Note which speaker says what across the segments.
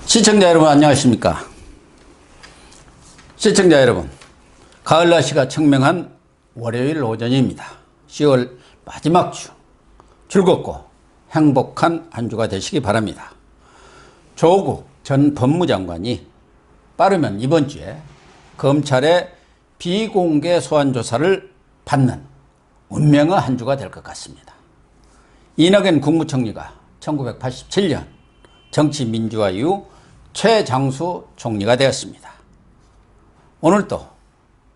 Speaker 1: 시청자 여러분 안녕하십니까? 시청자 여러분, 가을 날씨가 청명한 월요일 오전입니다. 10월 마지막 주, 즐겁고 행복한 한 주가 되시기 바랍니다. 조국 전 법무장관이 빠르면 이번 주에 검찰의 비공개 소환 조사를 받는 운명의 한 주가 될 것 같습니다. 이낙연 국무총리가 1987년 정치민주화 이후 최장수 총리가 되었습니다. 오늘도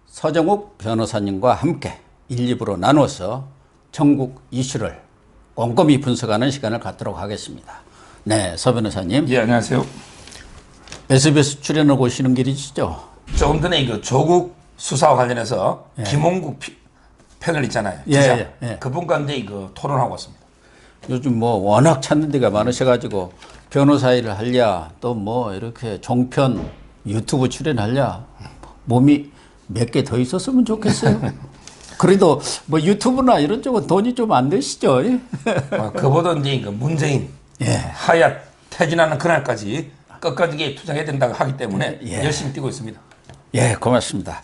Speaker 1: 서정욱 변호사님과 함께 1, 2부로 나누어서 전국 이슈를 꼼꼼히 분석하는 시간을 갖도록 하겠습니다. 네, 서 변호사님.
Speaker 2: 예, 안녕하세요.
Speaker 1: SBS 출연을 오시는 길이시죠?
Speaker 2: 조금 전에 그 조국 수사와 관련해서 김홍국 패널 있잖아요. 기자. 그분과 이제 토론하고 왔습니다.
Speaker 1: 요즘 뭐 워낙 찾는 데가 많으셔가지고 변호사 일을 하랴 또 뭐 이렇게 종편 유튜브 출연하랴 몸이 몇 개 더 있었으면 좋겠어요. 그래도 뭐 유튜브나 이런 쪽은 돈이 좀 안 되시죠?
Speaker 2: 그보다 이제 문재인 하야 퇴진하는 그날까지 끝까지 투쟁해야 된다고 하기 때문에 열심히 뛰고 있습니다.
Speaker 1: 예, 고맙습니다.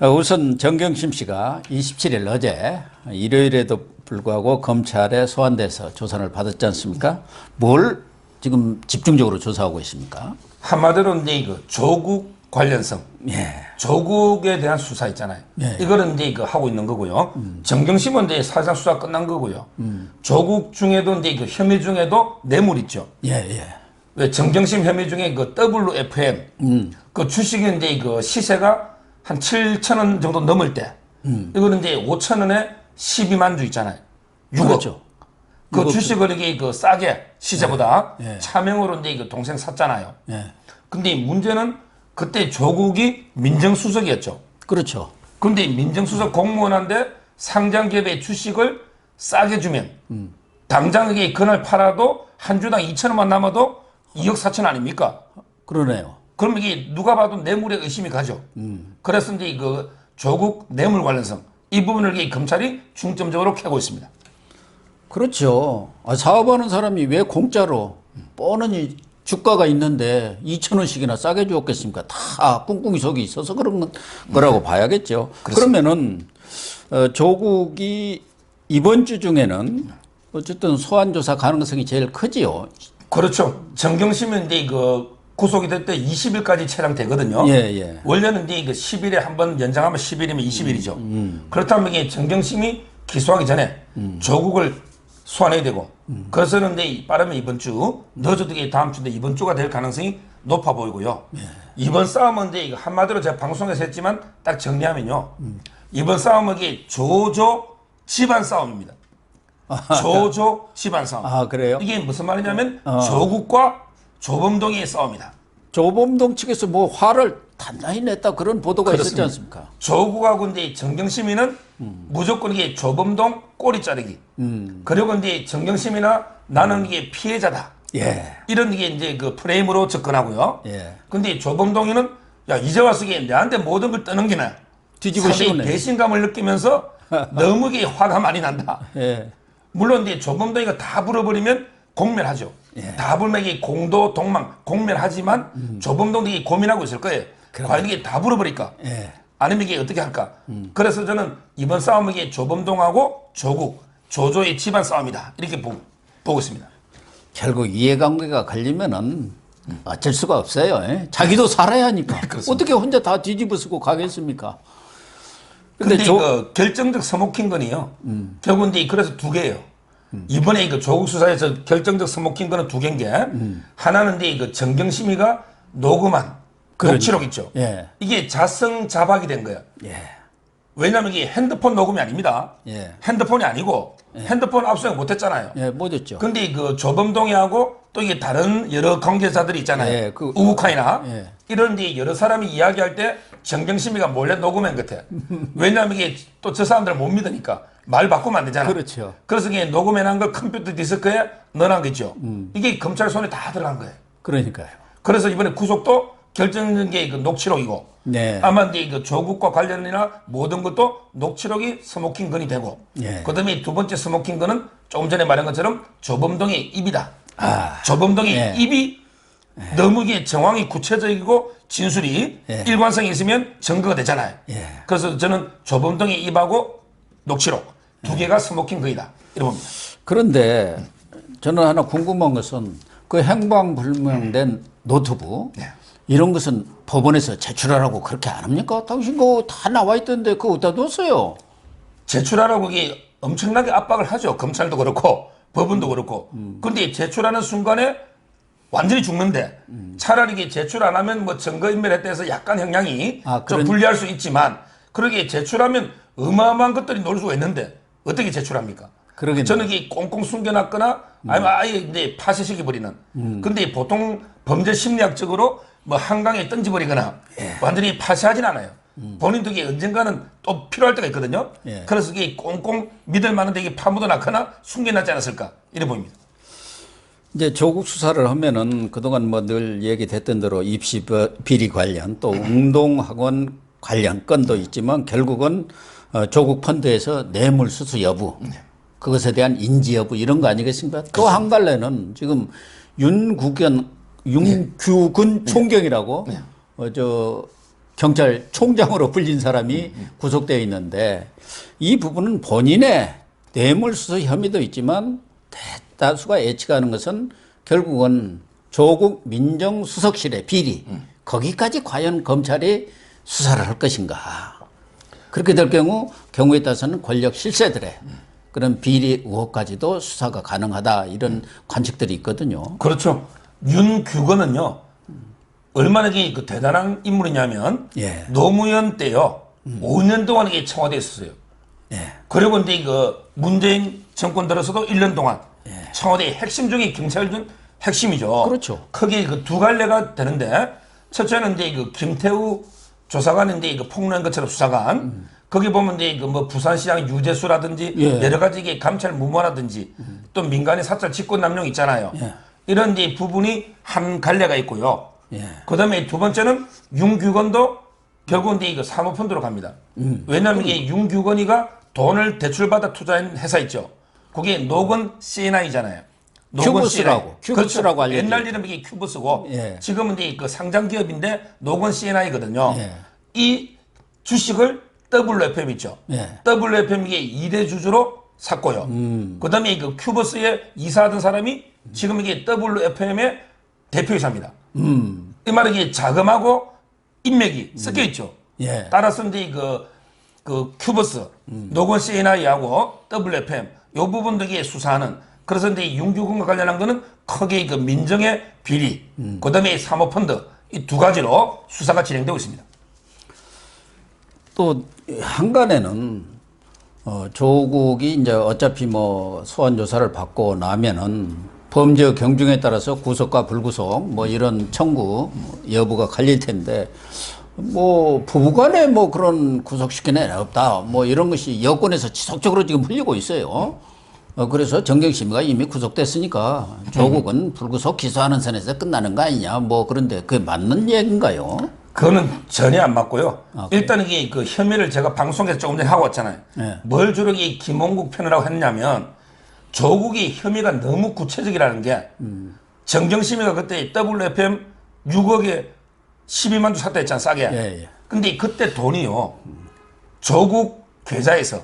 Speaker 1: 우선 정경심 씨가 27일 어제 일요일에도 불구하고 검찰에 소환돼서 조사를 받았지 않습니까? 뭘 지금 집중적으로 조사하고 있습니까?
Speaker 2: 한마디로 이제 조국 관련성, 조국에 대한 수사 있잖아요. 이거는 이제 하고 있는 거고요. 정경심은 이제 사실상 수사 끝난 거고요. 조국 중에도 이제 혐의 중에도 뇌물 있죠. 왜 정경심 혐의 중에 WFM 그 주식이 이제 시세가 한 7,000원 정도 넘을 때 이거는 이제 5,000원에 12만 주 있잖아요. 6억.
Speaker 1: 그렇죠.
Speaker 2: 그 주식을 이게 싸게 시세보다 차명으로 이제 동생 샀잖아요. 근데 문제는 그때 조국이 민정수석이었죠.
Speaker 1: 그렇죠.
Speaker 2: 근데 민정수석 공무원한테 상장기업의 주식을 싸게 주면 당장 이게 그날 팔아도 한 주당 2,000원만 남아도 2억 4천 아닙니까?
Speaker 1: 그러네요.
Speaker 2: 그럼 이게 누가 봐도 뇌물에 의심이 가죠. 그래서 이제 조국 뇌물 관련성 이 부분을 이게 검찰이 중점적으로 캐고 있습니다.
Speaker 1: 그렇죠. 사업하는 사람이 왜 공짜로 뻔히 주가가 있는데 2,000원씩이나 싸게 주었겠습니까? 다 꿍꿍이 속이 있어서 그런 거라고 봐야겠죠.
Speaker 2: 그렇습니다.
Speaker 1: 그러면은 조국이 이번 주 중에는 어쨌든 소환 조사 가능성이 제일 크지요.
Speaker 2: 그렇죠. 정경심은 이제 구속이 될 때 20일까지 체량되거든요. 원래는 이제 10일에 한번 연장하면 10일이면 20일이죠. 그렇다면 이게 정경심이 기소하기 전에 조국을 소환해야 되고 그래서는 이제 빠르면 이번 주 늦어도 이게 다음 주인데 이번 주가 될 가능성이 높아 보이고요. 이번 싸움은 이제 한마디로 제가 방송에서 했지만 딱 정리하면요. 이번 싸움은 이게 조조 집안 싸움입니다. 조조 집안 싸움.
Speaker 1: 아, 그래요?
Speaker 2: 이게 무슨 말이냐면 조국과 조범동의 싸움이다.
Speaker 1: 조범동 측에서 뭐 화를 단단히 냈다 그런 보도가 있었지 않습니까?
Speaker 2: 조국하고 이제 정경심이는 무조건 이게 조범동 꼬리 자르기. 그리고 이제 정경심이나 나는 이게 피해자다. 이런 게 이제 그 프레임으로 접근하고요. 근데 조범동이는 야 이제 와서 이게 내한테 모든 걸 떠넘기네.
Speaker 1: 뒤집어 씌우네.
Speaker 2: 배신감을 느끼면서 너무 이게 화가 많이 난다. 물론 이제 조범동이가 다 불어버리면 공멸하죠. 다 불면 이게 공도 동망 공멸하지만 조범동이 고민하고 있을 거예요. 과연 이게 다 불어버릴까? 아니면 이게 어떻게 할까? 그래서 저는 이번 싸움은 이게 조범동하고 조국, 조조의 집안 싸움이다. 이렇게 보고 있습니다.
Speaker 1: 결국 이해관계가 걸리면은 어쩔 수가 없어요. 자기도 살아야 하니까. 어떻게 혼자 다 뒤집어 쓰고 가겠습니까?
Speaker 2: 근데 그 결정적 서목힌건이요. 결국은 이제 그래서 두 개예요. 이번에 조국 수사에서 결정적 서목힌건은 두 개인 게 하나는 이제 정경심이가 녹음한 녹취록 있죠. 이게 자성자박이 된 거야. 왜냐하면 이게 핸드폰 녹음이 아닙니다. 핸드폰이 아니고 핸드폰 압수수색 못했잖아요.
Speaker 1: 못했죠.
Speaker 2: 근데 조범동이하고 또 이게 다른 여러 관계자들이 있잖아요. 우국하이나 이런 데 여러 사람이 이야기할 때 정경심이가 몰래 녹음한 것 같아. 왜냐하면 이게 또 저 사람들을 못 믿으니까 말 바꾸면 안 되잖아.
Speaker 1: 그렇죠.
Speaker 2: 그래서 이게 녹음해놓은 걸 컴퓨터 디스크에 넣어놓은 거죠. 이게 검찰 손에 다 들어간 거예요.
Speaker 1: 그러니까요.
Speaker 2: 그래서 이번에 구속도 결정된 게 녹취록이고 아마 이제 조국과 관련이나 모든 것도 녹취록이 서목힌 건이 되고 그다음에 두 번째 서목힌 건은 조금 전에 말한 것처럼 조범동의 입이다. 조범동의 입이 너무 이게 정황이 구체적이고 진술이 일관성이 있으면 증거가 되잖아요. 그래서 저는 조범동의 입하고 녹취록 두 개가 스모킹 거이다 이렇게 봅니다.
Speaker 1: 그런데 저는 하나 궁금한 것은 그 행방불명된 노트북 이런 것은 법원에서 제출하라고 그렇게 안 합니까? 당신 그거 다 나와 있던데 그거 어디다 뒀어요?
Speaker 2: 제출하라고 이게 엄청나게 압박을 하죠. 검찰도 그렇고 법원도 그렇고. 그런데 제출하는 순간에 완전히 죽는데 차라리 이게 제출 안 하면 뭐 증거인멸에 대해서 약간 영향이 좀 불리할 수 있지만 그러게 제출하면 어마어마한 것들이 놓을 수가 있는데 어떻게 제출합니까?
Speaker 1: 그러겠네요.
Speaker 2: 저는 이게 꽁꽁 숨겨놨거나 아니면 아예 이제 파쇄시켜버리는. 근데 보통 범죄 심리학적으로 뭐 한강에 던져버리거나 완전히 파쇄하진 않아요. 본인도 이게 언젠가는 또 필요할 때가 있거든요. 그래서 이게 꽁꽁 믿을 만한데 이게 파묻어 놨거나 숨겨놨지 않았을까 이래 보입니다.
Speaker 1: 이제 조국 수사를 하면은 그동안 뭐 늘 얘기됐던 대로 입시 비리 관련 또 운동학원 관련 건도 있지만 결국은 조국 펀드에서 뇌물수수 여부 그것에 대한 인지 여부 이런 거 아니겠습니까? 또 한 갈래는 지금 윤규근 총경이라고 저 경찰총장으로 불린 사람이 구속되어 있는데 이 부분은 본인의 뇌물수수 혐의도 있지만 대다수가 예측하는 것은 결국은 조국 민정수석실의 비리 거기까지 과연 검찰이 수사를 할 것인가. 그렇게 될 경우에 따라서는 권력 실세들의 그런 비리 의혹까지도 수사가 가능하다 이런 관측들이 있거든요.
Speaker 2: 그렇죠. 윤규건은요 얼마나 그 대단한 인물이냐면 노무현 때요 5년 동안 이게 청와대에 있었어요. 그리고 이제 그 문재인 정권 들어서도 1년 동안 청와대의 핵심 중에 경찰 중 핵심이죠.
Speaker 1: 그렇죠.
Speaker 2: 크게 그 두 갈래가 되는데 첫째는 이제 그 김태우 조사관인데 그 폭로한 것처럼 수사관 거기 보면 이제 그 뭐 부산시장 유재수라든지 여러 가지 이게 감찰 무모라든지 또 민간인 사찰 직권 남용 있잖아요. 이런 이제 부분이 한 갈래가 있고요. 그다음에 두 번째는 윤규건도 결국 이제 이거 사모펀드로 갑니다. 왜냐하면 이게 윤규건이가 돈을 대출받아 투자한 회사 있죠. 그게 노건 CNI잖아요.
Speaker 1: 큐브스라고. 큐브스라고 알려져
Speaker 2: 옛날 이름이 이게 큐브스고 지금은 이제 그 상장 기업인데 노건 CNI거든요. 이 주식을 WFM 있죠. WFM 이게 2대 주주로 샀고요. 그다음에 그 큐브스에 이사하던 사람이 지금 이게 WFM의 대표이사입니다. 이 말은 이게 자금하고 인맥이 섞여 있죠. 따라서 이제 그 큐브스, 노건 CNI하고 WFM 요 부분도 이게 수사하는. 그래서 이제 윤규근과 관련한 거는 크게 그 민정의 비리, 그다음에 사모펀드 이 두 가지로 수사가 진행되고 있습니다.
Speaker 1: 또 한간에는 조국이 이제 어차피 뭐 소환 조사를 받고 나면은 범죄 경중에 따라서 구속과 불구속 뭐 이런 청구 여부가 갈릴 텐데 뭐 부부간에 뭐 그런 구속시키는 애 없다 뭐 이런 것이 여권에서 지속적으로 지금 흘리고 있어요. 그래서 정경심이가 이미 구속됐으니까 조국은 불구속 기소하는 선에서 끝나는 거 아니냐 뭐 그런데 그게 맞는 얘기인가요?
Speaker 2: 그거는 전혀 안 맞고요. 일단 이게 그 혐의를 제가 방송에서 조금 전에 하고 왔잖아요. 뭘 주로 이 김홍국 편이라고 했냐면 조국이 혐의가 너무 구체적이라는 게 정경심이가 그때 WFM 6억에 12만 주 샀다 했잖아 싸게. 근데 그때 돈이요. 조국 계좌에서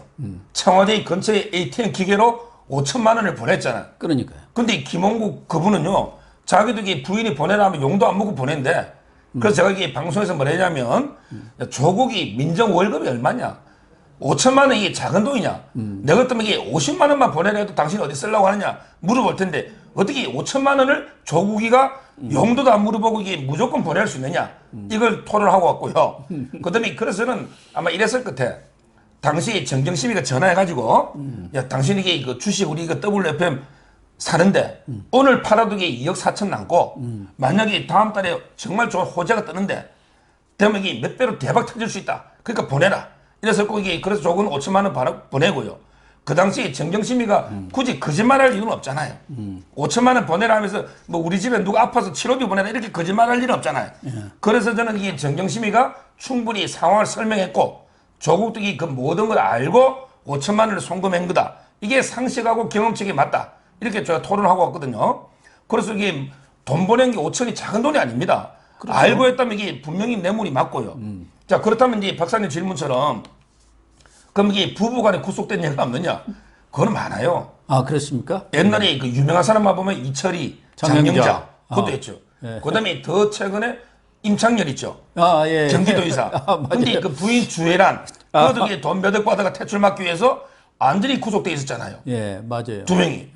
Speaker 2: 청와대 근처에 ATM 기계로 5천만 원을 보냈잖아.
Speaker 1: 그러니까요.
Speaker 2: 근데 김홍국 그분은요. 자기도 이게 부인이 보내라 하면 용도 안 먹고 보낸대. 그래서 제가 이게 방송에서 뭐랬냐면 조국이 민정 월급이 얼마냐? 5천만 원 이게 작은 돈이냐? 내가 같으면 이게 50만 원만 보내라 해도 당신이 어디 쓰려고 하느냐? 물어볼 텐데 어떻게 5천만 원을 조국이가 용도도 안 물어보고 이게 무조건 보낼 수 있느냐? 이걸 토론하고 왔고요. 그다음에 그래서는 아마 이랬을 것 같아. 당시에 정경심이가 전화해가지고 야 당신 이게 그 주식 우리 이거 WFM 사는데 오늘 팔아도 이게 2억 4천 남고 만약에 다음 달에 정말 좋은 호재가 뜨는데 되면 이게 몇 배로 대박 터질 수 있다. 그러니까 보내라. 이래서 꼭 이게 그래서 조금 5천만 원 보내고요. 그 당시에 정경심이가 굳이 거짓말할 이유는 없잖아요. 5천만 원 보내라 하면서 뭐 우리 집에 누가 아파서 치료비 보내라 이렇게 거짓말할 일은 없잖아요. 그래서 저는 이게 정경심이가 충분히 상황을 설명했고 조국도 그 모든 걸 알고 5천만 원을 송금한 거다. 이게 상식하고 경험책이 맞다. 이렇게 제가 토론하고 왔거든요. 그래서 이게 돈 보낸 게 5천이 작은 돈이 아닙니다. 그렇죠. 알고 했다면 이게 분명히 뇌물이 맞고요. 자, 그렇다면 이제 박사님 질문처럼 그럼 이게 부부간에 구속된 예가 없느냐? 그건 많아요.
Speaker 1: 아, 그렇습니까?
Speaker 2: 옛날에 그 유명한 사람만 보면 이철이, 장영자, 그것도 했죠.
Speaker 1: 예.
Speaker 2: 그다음에 더 최근에 임창열 있죠.
Speaker 1: 아, 예.
Speaker 2: 경기도의사. 근데 그 부인 주혜란, 그것도 이게 돈 몇 억 받아가 퇴출 막기 위해서 완전히 구속돼 있었잖아요.
Speaker 1: 예, 맞아요.
Speaker 2: 두 명이.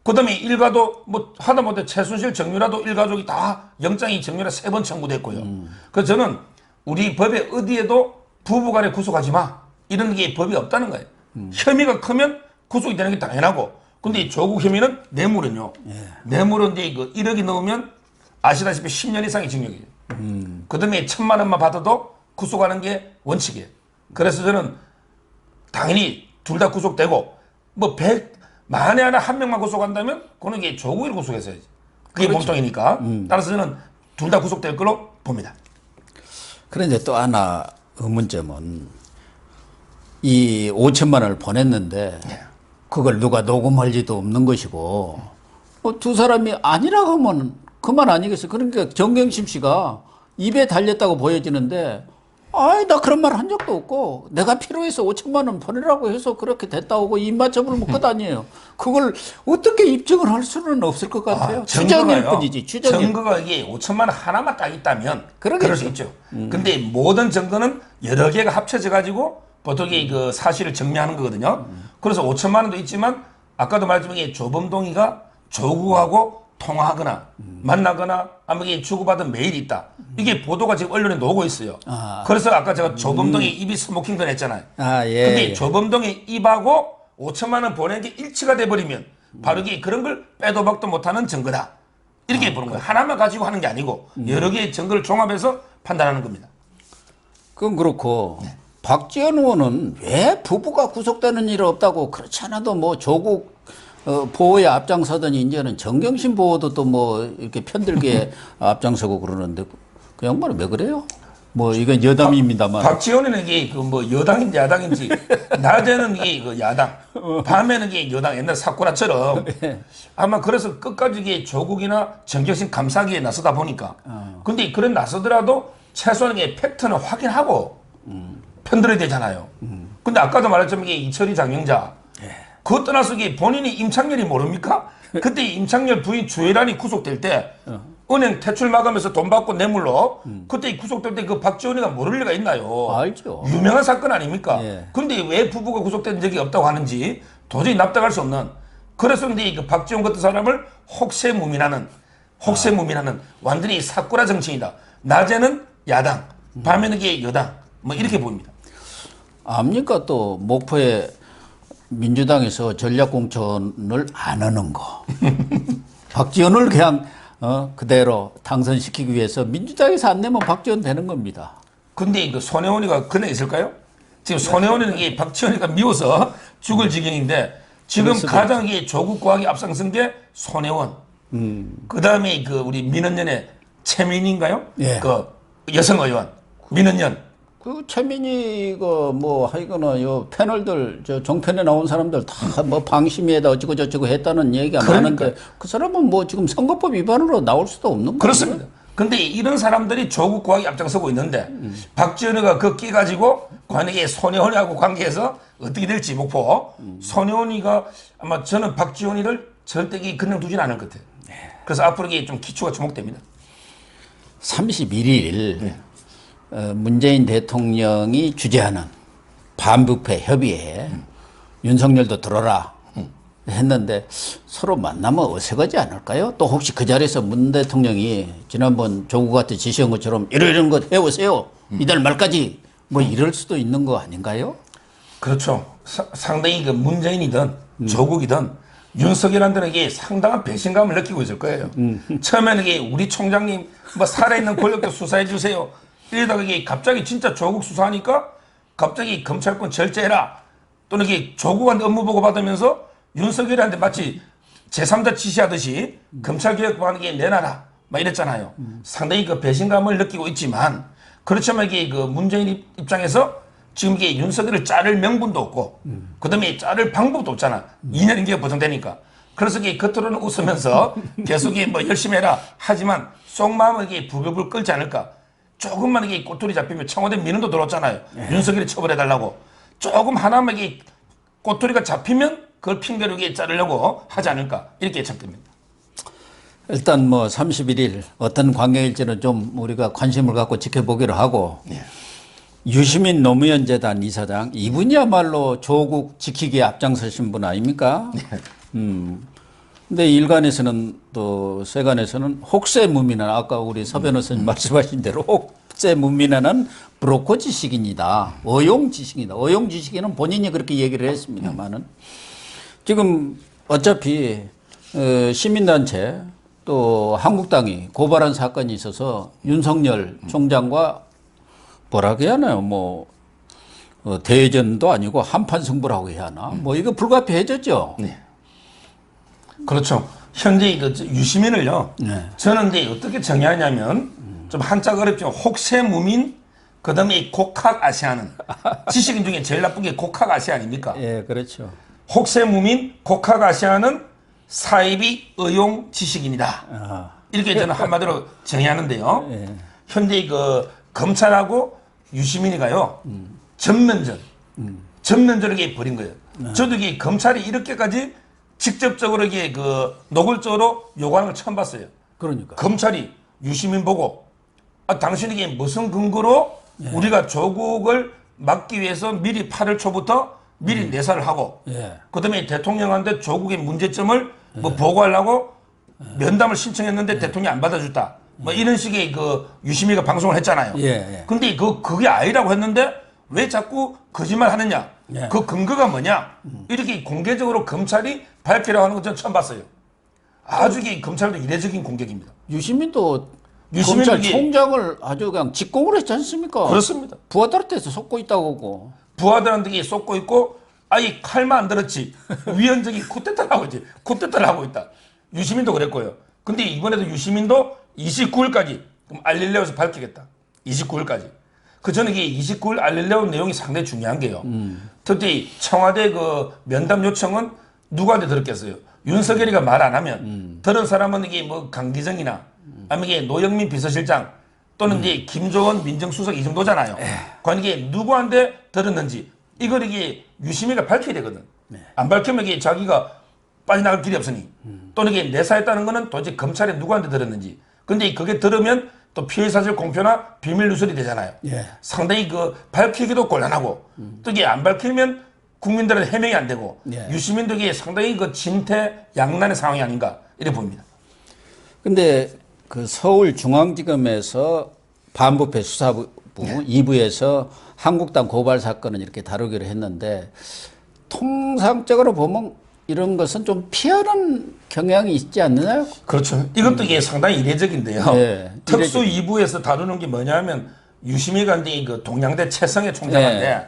Speaker 2: 그다음에 일가도 뭐 하다못해 최순실, 정유라도 일가족이 다 영장이 정유라 3번 청구됐고요. 그래서 저는 우리 법에 어디에도 부부간에 구속하지 마 이런 게 법이 없다는 거예요. 혐의가 크면 구속이 되는 게 당연하고. 근데 조국 혐의는 뇌물은요. 뇌물은 이제 그 1억이 넘으면 아시다시피 10년 이상의 징역이에요. 그다음에 1,000만 원만 받아도 구속하는 게 원칙이에요. 그래서 저는 당연히 둘 다 구속되고 뭐 100 만에 하나 한 명만 구속한다면 그거는 이게 조국을 구속했어야지. 그게 그렇죠. 몸통이니까. 따라서 저는 둘 다 구속될 걸로 봅니다.
Speaker 1: 그런데 또 하나 의문점은 이 5천만 원을 보냈는데 그걸 누가 녹음할 리도 없는 것이고 두 사람이 아니라고 하면 그만 아니겠어요. 그러니까 정경심 씨가 입에 달렸다고 보여지는데 아이 나 그런 말 한 적도 없고 내가 필요해서 5천만 원 보내라고 해서 그렇게 됐다고 입맞춤을 묶고 다니에요. 그걸 어떻게 입증을 할 수는 없을 것 같아요. 추정일 뿐이지. 추정일.
Speaker 2: 증거가 이게 5천만 원 하나만 딱 있다면 그럴 수 있죠. 근데 모든 증거는 여러 개가 합쳐져 가지고 보통 그 사실을 증명하는 거거든요. 그래서 5천만 원도 있지만 아까도 말씀드린 조범동이가 조국하고 통화하거나 만나거나 아니면 이게 주고받은 메일이 있다. 이게 보도가 지금 언론에 나오고 있어요. 그래서 아까 제가 조범동의 입이 스모킹건 했잖아요.
Speaker 1: 예.
Speaker 2: 근데 조범동의 입하고 5천만 원 보낸 게 일치가 돼버리면 바로 이게 그런 걸 빼도 박도 못하는 증거다. 이렇게 보는 거예요. 하나만 가지고 하는 게 아니고 여러 개의 증거를 종합해서 판단하는 겁니다.
Speaker 1: 그건 그렇고 박지원 의원은 왜 부부가 구속되는 일 없다고 그렇지 않아도 뭐 조국 보호에 앞장서더니 이제는 정경심 보호도 또 뭐 이렇게 편들게 앞장서고 그러는데 그 양반은 왜 그래요? 뭐 이건 여담입니다만.
Speaker 2: 박지원은 이게 그 뭐 여당인지 야당인지 낮에는 이게 그 야당, 밤에는 이게 여당 옛날 사쿠라처럼 아마 그래서 끝까지 이게 조국이나 정경심 감싸기에 나서다 보니까. 근데 그런 나서더라도 최소한 이게 팩트는 확인하고 편들어야 되잖아요. 근데 아까도 말했지만 이게 이철이 장영자. 그것 떠나서 이게 본인이 임창열이 모릅니까? 그때 임창열 부인 주혜란이 구속될 때 은행 퇴출 마감해서 돈 받고 뇌물로 그때 구속될 때 그 박지원이가 모를 리가 있나요?
Speaker 1: 알죠.
Speaker 2: 유명한 사건 아닙니까?
Speaker 1: 예.
Speaker 2: 근데 왜 부부가 구속된 적이 없다고 하는지 도저히 납득할 수 없는. 그래서 근데 그 박지원 같은 사람을 혹세무민하는 완전히 사쿠라 정치인이다. 낮에는 야당, 밤에는 이게 여당. 뭐 이렇게 보입니다.
Speaker 1: 압니까 또 목포에 민주당에서 전략공천을 안 하는 거. 박지원을 그냥 그대로 당선시키기 위해서 민주당에서 안 내면 박지원 되는 겁니다.
Speaker 2: 근데 그 손혜원이가 그네 있을까요? 지금 손혜원이는 이게 박지원이가 미워서 죽을 지경인데 지금 가장 이게 조국 과학이 앞장선 게 손혜원. 그 다음에 그 우리 민원연의 최민희인가요?
Speaker 1: 예.
Speaker 2: 그 여성 의원 민원연.
Speaker 1: 그 최민희가 뭐 하여거나 요 패널들 저 종편에 나온 사람들 다 뭐 방심위에다 어쩌고 저쩌고 했다는 얘기가 많은데 그 사람은 뭐 지금 선거법 위반으로 나올 수도 없는 거예요.
Speaker 2: 그렇습니다. 근데 이런 사람들이 조국 과학이 앞장서고 있는데 박지원이가 그 끼가지고 관계에 손혜원이하고 관계해서 어떻게 될지 목포 손혜원이가 아마 저는 박지원이를 절대 그냥 두진 않을 것 같아요. 그래서 앞으로 이게 좀 기초가 주목됩니다.
Speaker 1: 31일 문재인 대통령이 주재하는 반부패 협의회에 윤석열도 들어라 했는데 서로 만나면 어색하지 않을까요? 또 혹시 그 자리에서 문 대통령이 지난번 조국한테 지시한 것처럼 이런 거 해오세요. 이달 말까지 뭐 이럴 수도 있는 거 아닌가요?
Speaker 2: 그렇죠. 상당히 그 문재인이든 조국이든 윤석열한테는 이게 상당한 배신감을 느끼고 있을 거예요. 처음에는 이게 우리 총장님 뭐 살아있는 권력도 수사해 주세요. 이러다가 이게 갑자기 진짜 조국 수사하니까 갑자기 검찰권 절제해라. 또는 이게 조국한테 업무 보고 받으면서 윤석열한테 마치 제3자 지시하듯이 검찰개혁법안에 내놔라. 막 이랬잖아요. 상당히 그 배신감을 느끼고 있지만 그렇지만 이게 그 문재인 입장에서 지금 이게 윤석열을 자를 명분도 없고 그다음에 자를 방법도 없잖아. 2년 임기가 보장되니까. 그래서 이게 겉으로는 웃으면서 계속 뭐 열심히 해라 하지만 속마음은 이게 부글부글 끓지 않을까. 조금만 이게 꼬투리 잡히면 청와대 민원도 들어왔잖아요. 윤석열이 처벌해달라고. 조금 하나만 이게 꼬투리가 잡히면 그걸 핑계로 이게 자르려고 하지 않을까. 이렇게 예측됩니다.
Speaker 1: 일단 뭐 31일 어떤 관계일지는 좀 우리가 관심을 갖고 지켜보기로 하고 유시민 노무현 재단 이사장 이분이야말로 조국 지키기에 앞장서신 분 아닙니까? 근데 일간에서는 또 세간에서는 혹세무민한 아까 우리 서 변호사님 말씀하신 대로 혹세무민한 브로커 지식인이다. 어용 지식이다. 어용 지식인은 본인이 그렇게 얘기를 했습니다만은 지금 어차피 시민단체 또 한국당이 고발한 사건이 있어서 윤석열 총장과 뭐라고 해야 하나요? 뭐 대전도 아니고 한판 승부라고 해야 하나? 뭐 이거 불가피해졌죠.
Speaker 2: 네. 그렇죠. 현재 그 유시민을요. 네. 저는 이제 어떻게 정의하냐면 좀 한자 어렵지만 혹세무민 그다음에 이 곡학아시아는 지식인 중에 제일 나쁜 게 곡학아시아 아닙니까?
Speaker 1: 예, 그렇죠.
Speaker 2: 혹세무민 곡학아시아는 사이비 의용 지식인이다. 이렇게 저는 한마디로 정의하는데요. 예. 현재 그 검찰하고 유시민이가요 전면전을 이게 벌인 거예요. 저도 이게 검찰이 이렇게까지 직접적으로 이게 그 노골적으로 요구하는 걸 처음 봤어요.
Speaker 1: 그러니까
Speaker 2: 검찰이 유시민 보고 당신이 이게 무슨 근거로 우리가 조국을 막기 위해서 미리 8월 초부터 미리 내사를 하고 그다음에 대통령한테 조국의 문제점을 뭐 보고하려고 면담을 신청했는데 대통령이 안 받아줬다. 뭐 이런 식의 그 유시민이가 방송을 했잖아요. 근데 그게 아니라고 했는데 왜 자꾸 거짓말 하느냐? 그 근거가 뭐냐? 이렇게 공개적으로 검찰이 밝히라고 하는 건 저는 처음 봤어요. 아주 이게 검찰도 이례적인 공격입니다.
Speaker 1: 유시민도 검찰총장을 아주 그냥 직공을 했지 않습니까?
Speaker 2: 그렇습니다.
Speaker 1: 부하들한테서 속고 있다고 하고.
Speaker 2: 부하들한테 쏟고 있고 아예 칼만 안 들었지. 위헌적인 쿠데타를 하고 있지. 쿠데타를 하고 있다. 유시민도 그랬고요. 근데 이번에도 유시민도 29일까지 알릴레오에서 밝히겠다. 29일까지. 그 전에 이게 29일 알릴레오 내용이 상당히 중요한 게요. 특히 청와대 그 면담 요청은 누구한테 들었겠어요? 윤석열이가 말 안 하면 들은 사람은 이게 뭐 강기정이나 아니면 이게 노영민 비서실장 또는 이제 김조원 민정수석 이 정도잖아요. 과연 이게 누구한테 들었는지 이걸 이게 유시민이가 밝혀야 되거든. 안 밝히면 이게 자기가 빠져나갈 길이 없으니 또는 이게 내사했다는 거는 도대체 검찰에 누구한테 들었는지. 근데 그게 들으면 또 피해사실 공표나 비밀 누설이 되잖아요. 상당히 그 밝히기도 곤란하고 또 이게 안 밝히면 국민들은 해명이 안 되고 유시민도 이게 상당히 그 진퇴양난의 상황이 아닌가 이렇게 봅니다.
Speaker 1: 근데 그 서울중앙지검에서 반부패 수사부 2부에서 한국당 고발 사건은 이렇게 다루기로 했는데 통상적으로 보면 이런 것은 좀 피하는 경향이 있지 않나요?
Speaker 2: 그렇죠. 이것도 이게 상당히 이례적인데요. 특수 2부에서 다루는 게 뭐냐면 유시민이가 이제 그 동양대 최성해 총장한테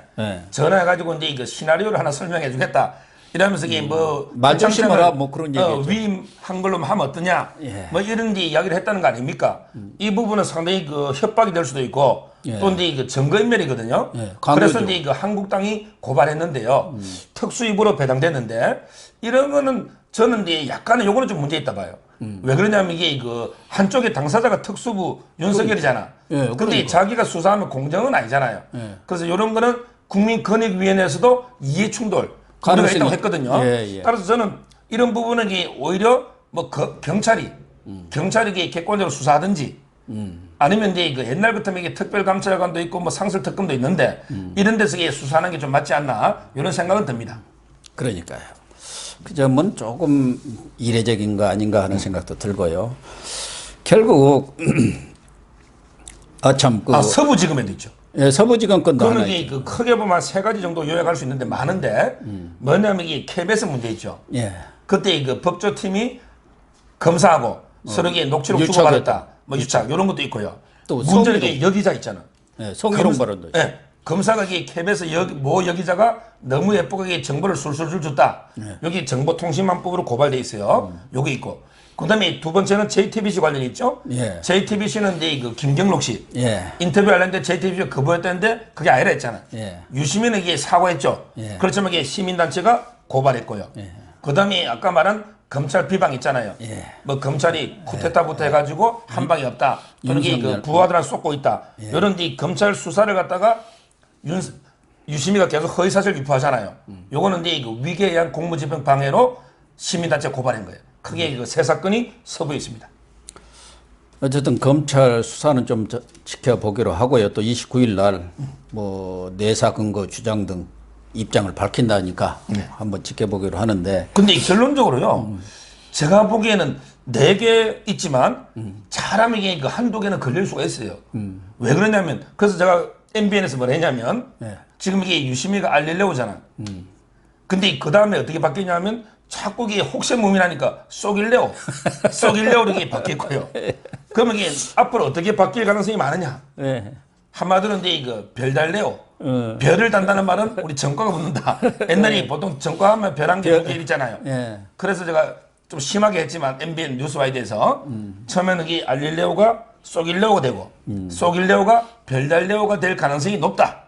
Speaker 2: 전화해가지고 이제 그 시나리오를 하나 설명해 주겠다. 이러면서 이게 뭐
Speaker 1: 말조심하라 뭐 그런 얘기죠.
Speaker 2: 위임한 걸로 하면 어떠냐. 뭐 이런 이야기를 했다는 거 아닙니까? 이 부분은 상당히 그 협박이 될 수도 있고 또 이제 그 증거인멸이거든요. 그래서 이제 그 한국당이 고발했는데요. 특수입으로 배당됐는데 이런 거는 저는 이제 약간은 요거는 좀 문제 있다 봐요. 왜 그러냐면 이게 그 한쪽의 당사자가 특수부 윤석열이잖아. 근데 그러니까. 자기가 수사하면 공정은 아니잖아요. 그래서 이런 거는 국민권익위원회에서도 이해 충돌 우리가 있다고 했거든요. 따라서 저는 이런 부분은 이게 오히려 뭐 경찰이 이게 객관적으로 수사하든지 아니면 이제 그 옛날 같으면 이게 특별감찰관도 있고 뭐 상설특검도 있는데 이런 데서 이게 수사하는 게 좀 맞지 않나 이런 생각은 듭니다.
Speaker 1: 그러니까요. 그 점은 조금 이례적인 거 아닌가 하는 생각도 들고요. 결국
Speaker 2: 서부지검에도 있죠.
Speaker 1: 서부지검 건도 하나
Speaker 2: 있죠. 그 크게 보면 세 가지 정도 요약할 수 있는데 많은데 뭐냐면 이게 KBS 문제 있죠. 그때 그 법조팀이 검사하고 서로 이게 녹취록 주고받았다. 뭐 유착 이런 것도 있고요. 또 문제는 이게 여기자 있잖아.
Speaker 1: 성희롱 발언도 있죠.
Speaker 2: 검사가 이게 KBS 모 여기자가 너무 예쁘게 정보를 술술술 줬다. 여기 정보통신망법으로 고발돼 있어요. 요게 있고. 그다음에 두 번째는 JTBC 관련이 있죠. JTBC는 이제 그 김경록 씨 인터뷰하려는데 JTBC가 거부했다는데 그게 아니라 했잖아. 유시민은 이게 사과했죠. 그렇지만 이게 시민단체가 고발했고요. 그다음에 아까 말한 검찰 비방 있잖아요.
Speaker 1: 예.
Speaker 2: 뭐 검찰이 쿠데타부터 해가지고 한 방이 없다. 또는 그 부하들한테 쏟고 있다. 이런 이 검찰 수사를 갖다가 유시민가 계속 허위사실 유포하잖아요. 요거는 이제 그 위계에 의한 공무집행 방해로 시민단체 고발한 거예요. 크게 그 세 사건이 서부에 있습니다.
Speaker 1: 어쨌든 검찰 수사는 좀 지켜보기로 하고요. 또 29일 날 뭐 내사 근거 주장 등 입장을 밝힌다니까 한번 지켜보기로 하는데.
Speaker 2: 근데 결론적으로요. 제가 보기에는 4개 있지만 사람에게 그 한두 개는 걸릴 수가 있어요. 왜 그러냐면 그래서 제가 MBN에서 뭘 했냐면 지금 이게 유시민가 알릴레오잖아. 근데 그 다음에 어떻게 바뀌냐면 자꾸 이게 혹세무민하니까 쏘길레오 이렇게 바뀌었고요. 그러면 이게 앞으로 어떻게 바뀔 가능성이 많으냐? 한마디로 이제 이거 별 달래요. 별을 단다는 말은 우리 전과가 붙는다. 옛날에 보통 전과하면 별 한 개, 2개 있잖아요. 그래서 제가 좀 심하게 했지만 MBN 뉴스와이드에서 처음에는 이 알릴레오가 쏘길레오가 되고 쏘길레오가 별 달래오가 될 가능성이 높다.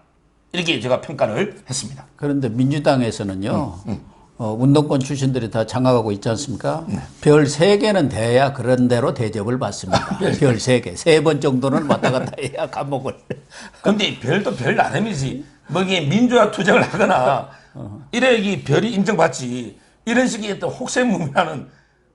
Speaker 2: 이렇게 제가 평가를 했습니다.
Speaker 1: 그런데 민주당에서는요. 운동권 출신들이 다 장악하고 있지 않습니까? 별 3개는 돼야 그런 대로 대접을 받습니다. 별 3개. 3번 정도는 왔다 갔다 해야 감옥을.
Speaker 2: 근데 별도 별 나름이지. 뭐 이게 민주화 투쟁을 하거나 이래 이 별이 인정받지. 이런 식의 또 혹세무민하는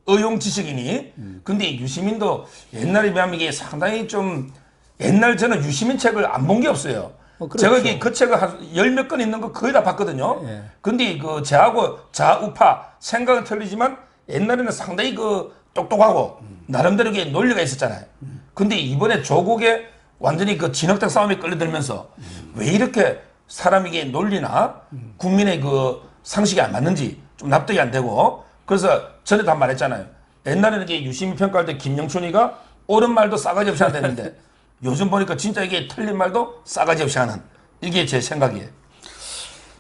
Speaker 2: 의용 지식이니. 근데 유시민도 옛날에 비하면 이게 상당히 좀 옛날 저는 유시민 책을 안 본 게 없어요.
Speaker 1: 그렇죠.
Speaker 2: 제가 이게 그 책을 한 10몇 권 있는 거 거의 다 봤거든요. 근데 그 저하고 좌우파 생각은 틀리지만 옛날에는 상당히 그 똑똑하고 나름대로 게 논리가 있었잖아요. 근데 이번에 조국의 완전히 그 진흙탕 싸움에 끌려들면서 왜 이렇게 사람에게 논리나 국민의 그 상식이 안 맞는지 좀 납득이 안 되고 그래서 전에도 한 말 했잖아요. 옛날에는 이게 유시민 평가할 때 김영춘이가 옳은 말도 싸가지 없이 한다는데 요즘 보니까 진짜 이게 틀린 말도 싸가지 없이 하는 이게 제 생각이에요.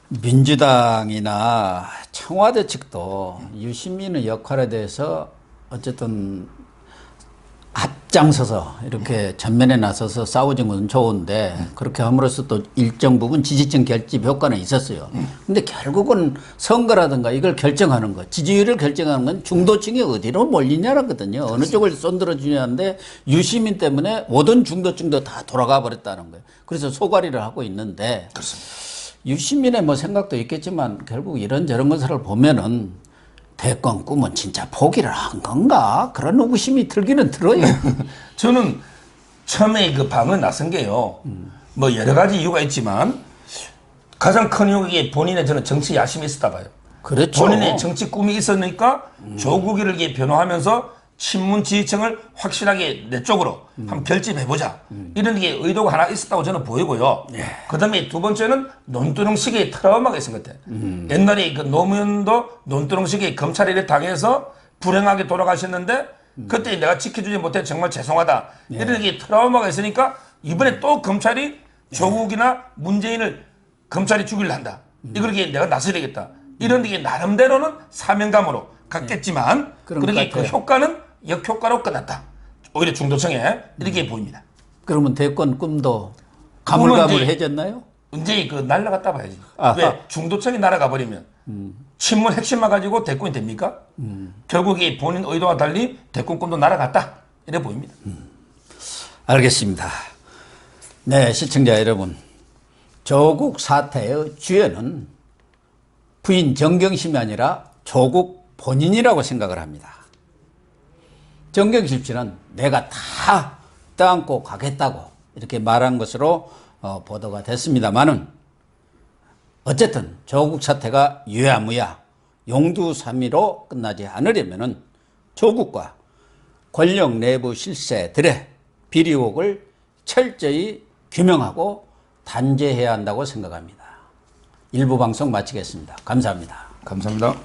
Speaker 1: 민주당이나 청와대 측도 유시민의 역할에 대해서 어쨌든 앞장서서 이렇게 전면에 나서서 싸우는 건 좋은데 그렇게 함으로써 또 일정 부분 지지층 결집 효과는 있었어요. 근데 결국은 선거라든가 이걸 결정하는 거, 지지율을 결정하는 건 중도층이 어디로 몰리냐라거든요. 어느 쪽을 손들어 주냐는데 유시민 때문에 모든 중도층도 다 돌아가 버렸다는 거예요. 그래서 소가리를 하고 있는데
Speaker 2: 그렇습니다.
Speaker 1: 유시민의 뭐 생각도 있겠지만 결국 이런저런 것을 보면은 대권 꿈은 진짜 포기를 한 건가? 그런 의구심이 들기는 들어요.
Speaker 2: 저는 처음에 그 방을 나선 게요. 뭐 여러 가지 이유가 있지만 가장 큰 이유가 본인의 저는 정치 야심이 있었다 봐요.
Speaker 1: 그렇죠.
Speaker 2: 본인의 정치 꿈이 있었으니까 조국이를 이렇게 변호하면서 친문 지지층을 확실하게 내 쪽으로 한번 결집해보자. 이런 게 의도가 하나 있었다고 저는 보이고요. 그 다음에 두 번째는 논두렁식의 트라우마가 있은 것 같아요. 옛날에 그 노무현도 논두렁식의 검찰에 당해서 불행하게 돌아가셨는데 그때 내가 지켜주지 못해 정말 죄송하다. 이런 게 트라우마가 있으니까 이번에 또 검찰이 조국이나 문재인을 검찰이 죽이려 한다. 이걸 내가 나서야 되겠다. 이런 게 나름대로는 사명감으로 갔겠지만 그렇게 그 효과는 역효과로 끝났다. 오히려 중도층에 이렇게 보입니다.
Speaker 1: 그러면 대권 꿈도 가물가물해졌나요?
Speaker 2: 이제 그 날아갔다 봐야지.
Speaker 1: 아하.
Speaker 2: 왜 중도층이 날아가 버리면 친문 핵심만 가지고 대권이 됩니까? 결국 이 본인 의도와 달리 대권 꿈도 날아갔다. 이래 보입니다.
Speaker 1: 알겠습니다. 네, 시청자 여러분. 조국 사태의 주연은 부인 정경심이 아니라 조국 본인이라고 생각을 합니다. 정경심 씨는 내가 다 떠안고 가겠다고 이렇게 말한 것으로 보도가 됐습니다만은 어쨌든 조국 사태가 유야무야 용두사미로 끝나지 않으려면은 조국과 권력 내부 실세들의 비리 의혹을 철저히 규명하고 단죄해야 한다고 생각합니다. 일부 방송 마치겠습니다. 감사합니다.
Speaker 2: 감사합니다.